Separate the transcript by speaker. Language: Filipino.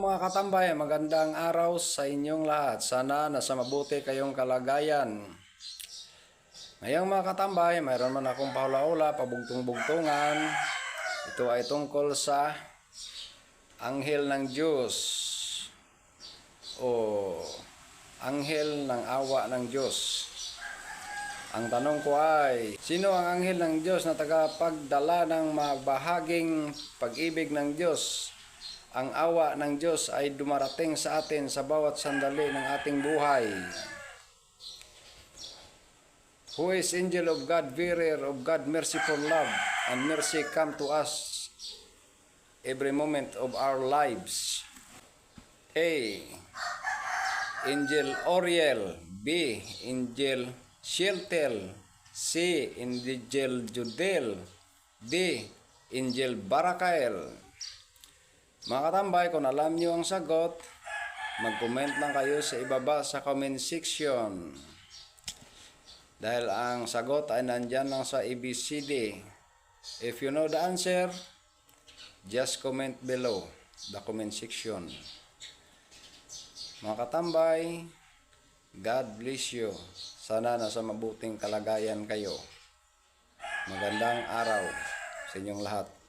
Speaker 1: Mga katambay, magandang araw sa inyong lahat. Sana nasa mabuti kayong kalagayan. Ngayong mga katambay, mayroon man akong pahula-hula, pabugtong-bugtungan. Ito ay tungkol sa anghel ng Diyos o anghel ng awa ng Diyos. Ang tanong ko ay, sino ang anghel ng Diyos na tagapagdala ng mabahaging pag-ibig ng Diyos? Ang awa ng Diyos ay dumarating sa atin sa bawat sandali ng ating buhay. Who is angel of God, bearer of God, merciful love, and mercy come to us every moment of our lives. A. Angel Oriel. B. Angel Shealtiel. C. Angel Judel. D. Angel Barakael. Mga katambay, kung alam nyo ang sagot, mag-comment lang kayo sa ibaba sa comment section. Dahil ang sagot ay nandyan lang sa ABCD. If you know the answer, just comment below the comment section. Mga katambay, God bless you. Sana nasa mabuting kalagayan kayo. Magandang araw sa inyong lahat.